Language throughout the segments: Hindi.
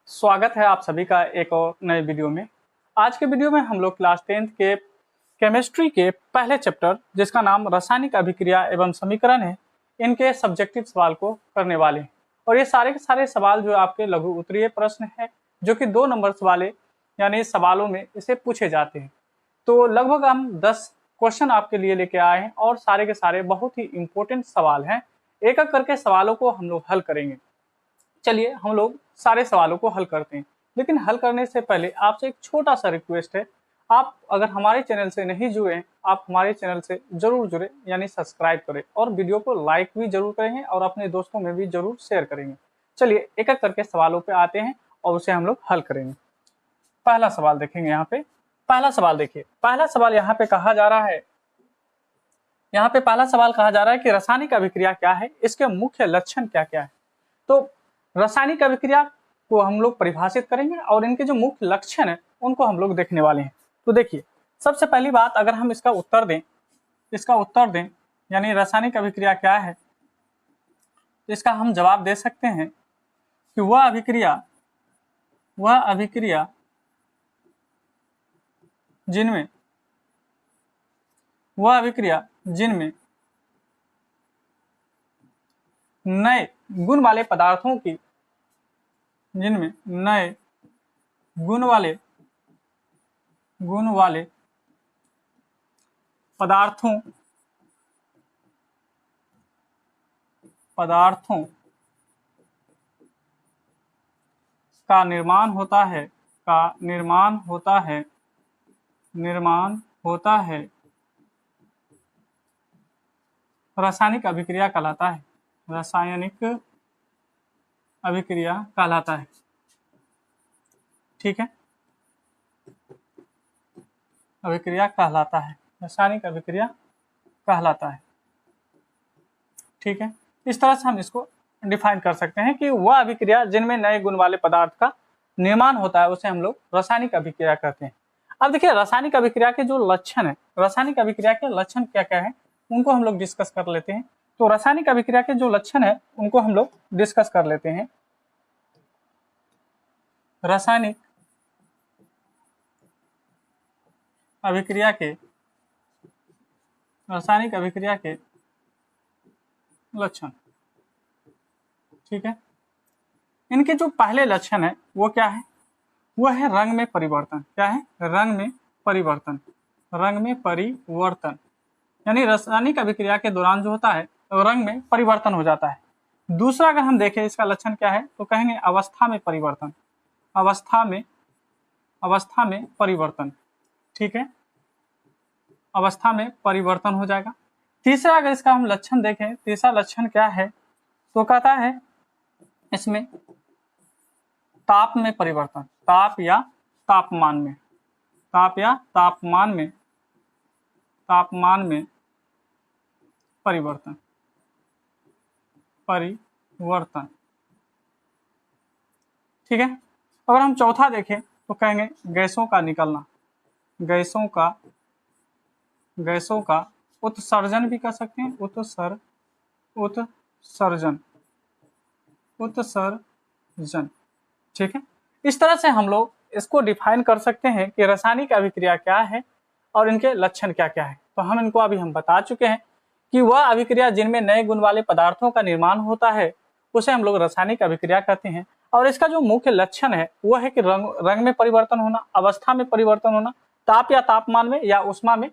स्वागत है आप सभी का एक और नए वीडियो में। आज के वीडियो में हम लोग क्लास 10th के केमिस्ट्री के पहले चैप्टर जिसका नाम रासायनिक अभिक्रिया एवं समीकरण है, इनके सब्जेक्टिव सवाल को करने वाले हैं। और ये सारे के सारे सवाल जो आपके लघु उत्तरीय प्रश्न है, जो कि 2 नंबर वाले यानी सवालों में इसे पूछे जाते हैं। तो लगभग हम 10 क्वेश्चन आपके लिए लेके आए हैं और सारे के सारे बहुत ही इंपॉर्टेंट सवाल हैं। एक एक करके सवालों को हम लोग हल करेंगे। चलिए हम लोग सारे सवालों को हल करते हैं, लेकिन हल करने से पहले आपसे एक छोटा सा रिक्वेस्ट है। आप अगर हमारे चैनल से नहीं जुड़े, आप हमारे चैनल से जरूर जुड़े यानी सब्सक्राइब करें और वीडियो को लाइक भी जरूर करेंगे और अपने दोस्तों में भी जरूर शेयर करेंगे। चलिए एक एक करके सवालों पे आते हैं और उसे हम लोग हल करेंगे। पहला सवाल देखेंगे। यहाँ पे पहला सवाल देखिए, पहला सवाल यहाँ पे कहा जा रहा है, यहाँ पे पहला सवाल कहा जा रहा है कि रासायनिक अभिक्रिया क्या है, इसके मुख्य लक्षण क्या क्या है। तो रासायनिक अभिक्रिया को हम लोग परिभाषित करेंगे और इनके जो मुख्य लक्षण है उनको हम लोग देखने वाले हैं। तो देखिए, सबसे पहली बात अगर हम इसका उत्तर दें यानी रासायनिक अभिक्रिया क्या है, इसका हम जवाब दे सकते हैं कि वह अभिक्रिया जिनमें नए गुण वाले पदार्थों की पदार्थों का निर्माण होता है रासायनिक अभिक्रिया कहलाता है। ठीक है, रासायनिक अभिक्रिया कहलाता है। ठीक है, इस तरह से हम इसको डिफाइन कर सकते हैं कि वह अभिक्रिया जिनमें नए गुण वाले पदार्थ का निर्माण होता है उसे हम लोग रासायनिक अभिक्रिया कहते हैं। अब देखिए, रासायनिक अभिक्रिया के जो लक्षण है, रासायनिक अभिक्रिया के लक्षण क्या क्या है उनको हम लोग डिस्कस कर लेते हैं। तो रासायनिक अभिक्रिया के जो लक्षण है उनको हम लोग डिस्कस कर लेते हैं। रासायनिक अभिक्रिया के लक्षण, ठीक है। इनके जो पहले लक्षण है वो क्या है, वो है रंग में परिवर्तन। क्या है? रंग में परिवर्तन यानी रासायनिक अभिक्रिया के दौरान जो होता है तो रंग में परिवर्तन हो जाता है। दूसरा अगर हम देखें इसका लक्षण क्या है तो कहेंगे अवस्था में परिवर्तन। ठीक है, अवस्था में परिवर्तन हो जाएगा। तीसरा अगर इसका हम लक्षण देखें, तीसरा लक्षण क्या है तो कहता है इसमें ताप में परिवर्तन, ताप या तापमान में परिवर्तन। ठीक है, अगर हम चौथा देखें तो कहेंगे गैसों का उत्सर्जन भी कर सकते हैं, उत्सर्जन। ठीक है, इस तरह से हम लोग इसको डिफाइन कर सकते हैं कि रासायनिक अभिक्रिया क्या है और इनके लक्षण क्या क्या है। तो हम इनको अभी हम बता चुके हैं कि वह अभिक्रिया जिनमें नए गुण वाले पदार्थों का निर्माण होता है उसे हम लोग रासायनिक अभिक्रिया कहते हैं। और इसका जो मुख्य लक्षण है वो है कि रंग में परिवर्तन होना, अवस्था में परिवर्तन होना, ताप या तापमान में या ऊष्मा में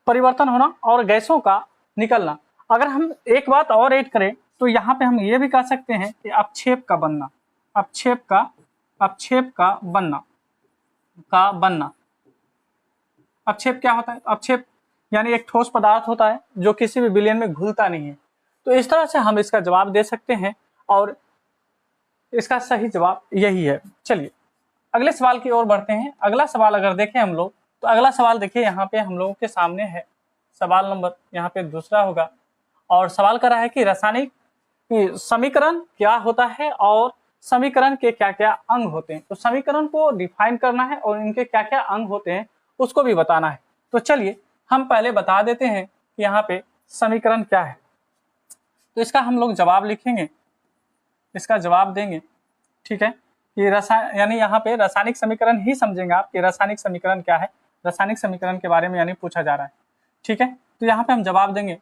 परिवर्तन होना और गैसों का निकलना। अगर हम एक बात और ऐड करें तो यहाँ पे हम ये भी कह सकते हैं कि अपक्षेप का बनना। अपक्षेप क्या होता है? अपक्षेप यानी एक ठोस पदार्थ होता है जो किसी भी विलयन में घुलता नहीं है। तो इस तरह से हम इसका जवाब दे सकते हैं और इसका सही जवाब यही है। चलिए अगले सवाल की ओर बढ़ते हैं। अगला सवाल अगर देखें हम लोग तो अगला सवाल देखिए यहाँ पे हम लोगों के सामने है, सवाल नंबर यहाँ पे दूसरा होगा और सवाल कर रहा है कि रासायनिक समीकरण क्या होता है और समीकरण के क्या क्या अंग होते हैं। तो समीकरण को डिफाइन करना है और इनके क्या क्या अंग होते हैं उसको भी बताना है। तो चलिए हम पहले बता देते हैं कि यहाँ पे समीकरण क्या है। तो इसका हम लोग जवाब लिखेंगे, इसका जवाब देंगे। ठीक है, कि यानी यहाँ पे रासायनिक समीकरण ही समझेंगे आप कि रासायनिक समीकरण क्या है, रासायनिक समीकरण के बारे में यानी पूछा जा रहा है। ठीक है, तो यहाँ पे हम जवाब देंगे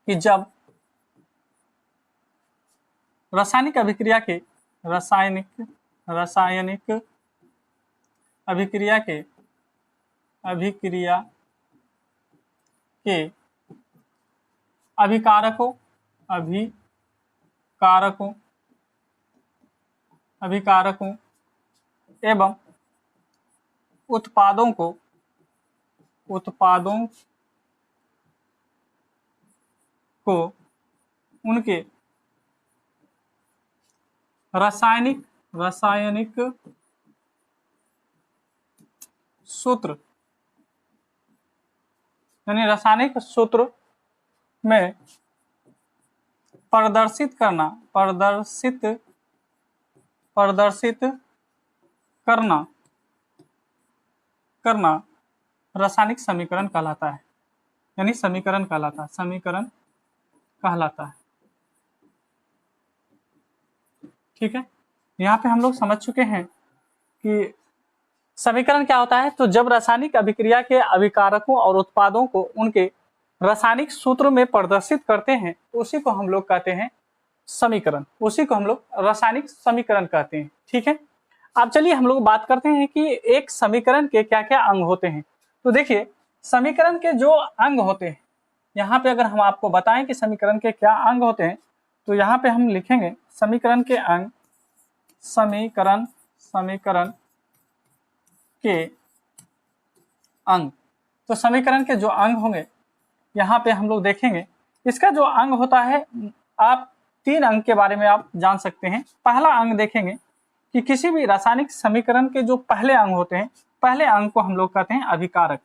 कि जब रासायनिक अभिक्रिया के रासायनिक अभिक्रिया के अभिकारकों एवं उत्पादों को उनके रासायनिक सूत्र यानी रासायनिक सूत्र में प्रदर्शित करना रासायनिक समीकरण कहलाता है, यानी समीकरण कहलाता है। ठीक है, यहाँ पे हम लोग समझ चुके हैं कि समीकरण क्या होता है। तो जब रासायनिक अभिक्रिया के अभिकारकों और उत्पादों को उनके रासायनिक सूत्र में प्रदर्शित करते हैं तो उसी को हम लोग कहते हैं समीकरण, उसी को हम लोग रासायनिक समीकरण कहते हैं। ठीक है, अब चलिए हम लोग बात करते हैं कि एक समीकरण के क्या क्या अंग होते हैं। तो देखिए समीकरण के जो अंग होते हैं, यहाँ पे अगर हम आपको बताएं कि समीकरण के क्या अंग होते हैं तो यहाँ पे हम लिखेंगे समीकरण के अंग, समीकरण के अंग। तो समीकरण के जो अंग होंगे यहाँ पे हम लोग देखेंगे, इसका जो अंग होता है, आप 3 अंग के बारे में आप जान सकते हैं। पहला अंग देखेंगे कि किसी भी रासायनिक समीकरण के जो पहले अंग होते हैं, पहले अंग को हम लोग कहते हैं अभिकारक।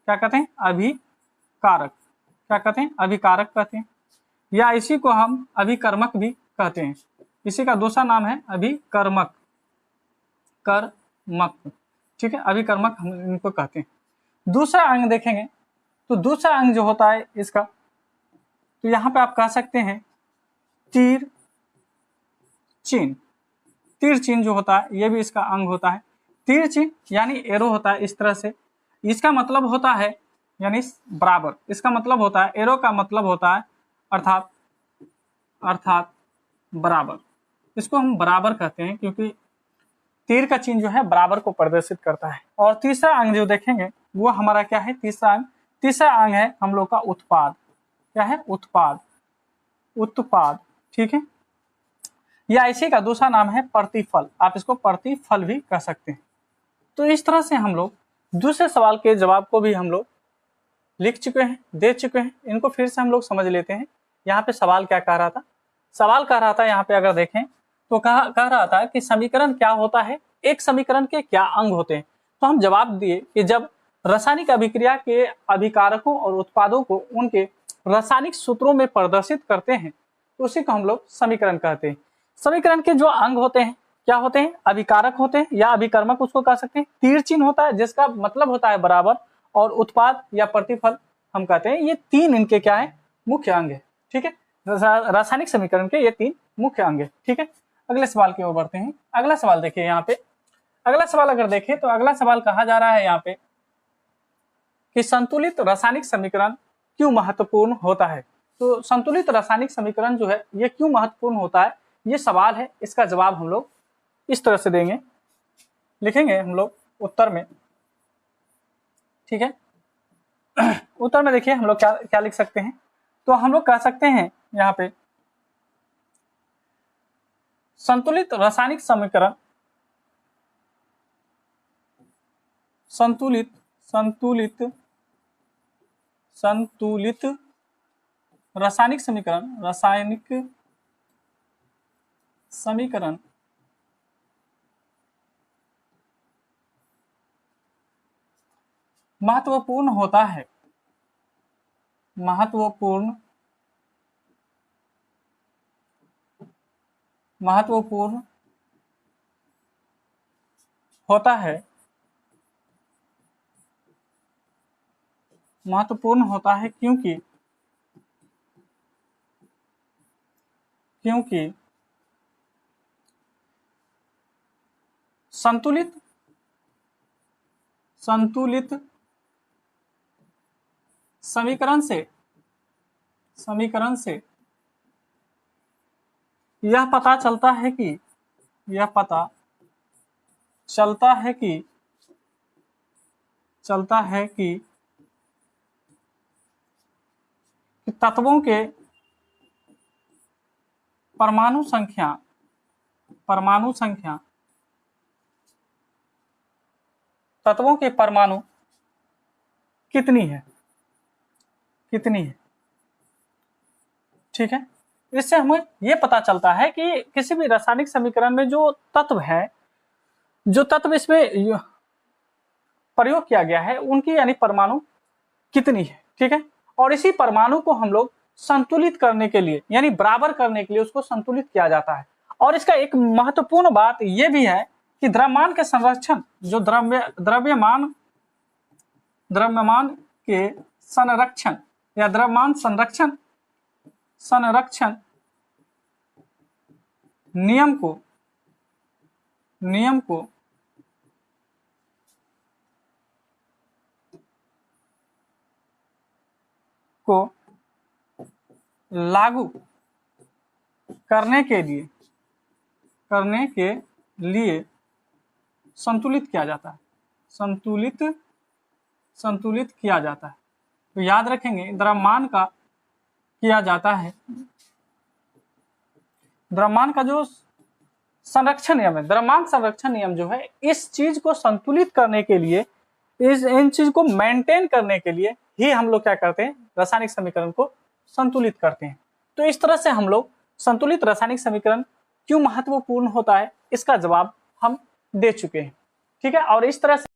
क्या कहते हैं? अभिकारक। क्या कहते हैं? अभिकारक कहते हैं, या इसी को हम अभिकर्मक भी कहते हैं। इसी का दूसरा नाम है अभिकर्मक। ठीक है, अभिकर्मक हम इनको कहते हैं। दूसरा अंग देखेंगे तो दूसरा अंग जो होता है इसका, तो यहाँ पे आप कह सकते हैं तीर चिन्ह जो होता है ये भी इसका अंग होता है। तीर चिन्ह यानी एरो होता है इस तरह से, इसका मतलब होता है यानी बराबर, इसका मतलब होता है, एरो का मतलब होता है अर्थात बराबर। इसको हम बराबर कहते हैं क्योंकि तीर का चिन्ह जो है बराबर को प्रदर्शित करता है। और तीसरा अंग जो देखेंगे वो हमारा क्या है? तीसरा अंग है हम लोग का उत्पाद। क्या है? उत्पाद। ठीक है, या इसी का दूसरा नाम है प्रतिफल, आप इसको प्रतिफल भी कह सकते हैं। तो इस तरह से हम लोग दूसरे सवाल के जवाब को भी हम लोग लिख चुके हैं, दे चुके हैं। इनको फिर से हम लोग समझ लेते हैं। यहाँ पे सवाल क्या कह रहा था? सवाल कह रहा था यहाँ पे अगर देखें तो कह रहा था कि समीकरण क्या होता है, एक समीकरण के क्या अंग होते हैं। तो हम जवाब दिए कि जब रासायनिक अभिक्रिया के अभिकारकों और उत्पादों को उनके रासायनिक सूत्रों में प्रदर्शित करते हैं तो उसी को हम लोग समीकरण कहते हैं। समीकरण के जो अंग होते हैं क्या होते हैं? अभिकारक होते हैं या अभिकर्मक उसको कह सकते हैं। तीर चिन्ह होता है जिसका मतलब होता है बराबर, और उत्पाद या प्रतिफल हम कहते हैं। ये 3 इनके क्या है? मुख्य अंग है। ठीक है, रासायनिक समीकरण के ये 3 मुख्य अंग है। ठीक है, अगले सवाल की ओर बढ़ते हैं। अगला सवाल देखिए, यहाँ पे अगला सवाल अगर देखें तो अगला सवाल कहा जा रहा है यहाँ पे कि संतुलित रासायनिक समीकरण क्यों महत्वपूर्ण होता है। तो संतुलित रासायनिक समीकरण जो है ये क्यों महत्वपूर्ण होता है, ये सवाल है। इसका जवाब हम लोग इस तरह से देंगे, लिखेंगे हम लोग उत्तर में। ठीक है, उत्तर में देखिए हम लोग क्या लिख सकते हैं। तो हम लोग कह सकते हैं यहाँ पे संतुलित रासायनिक समीकरण, संतुलित रासायनिक समीकरण महत्वपूर्ण होता है, महत्वपूर्ण होता है, महत्वपूर्ण होता है क्योंकि संतुलित समीकरण से यह पता चलता है कि तत्वों के परमाणु संख्या तत्वों के परमाणु कितनी है, ठीक है। इससे हमें यह पता चलता है कि किसी भी रासायनिक समीकरण में जो तत्व इसमें प्रयोग किया गया है उनकी यानी परमाणु कितनी है, ठीक है। और इसी परमाणु को हम लोग संतुलित करने के लिए यानी बराबर करने के लिए उसको संतुलित किया जाता है। और इसका एक महत्वपूर्ण बात यह भी है कि द्रव्यमान के संरक्षण जो द्रव्यमान के संरक्षण या द्रव्यमान संरक्षण नियम को लागू करने के लिए संतुलित किया जाता है, संतुलित किया जाता है। तो याद रखेंगे द्रव्यमान का किया जाता है, द्रव्यमान का जो संरक्षण नियम है, द्रव्यमान संरक्षण नियम जो है इस चीज को संतुलित करने के लिए, इन चीज को मेंटेन करने के लिए ही हम लोग क्या करते हैं, रासायनिक समीकरण को संतुलित करते हैं। तो इस तरह से हम लोग संतुलित रासायनिक समीकरण क्यों महत्वपूर्ण होता है इसका जवाब हम दे चुके हैं, ठीक है। और इस तरह से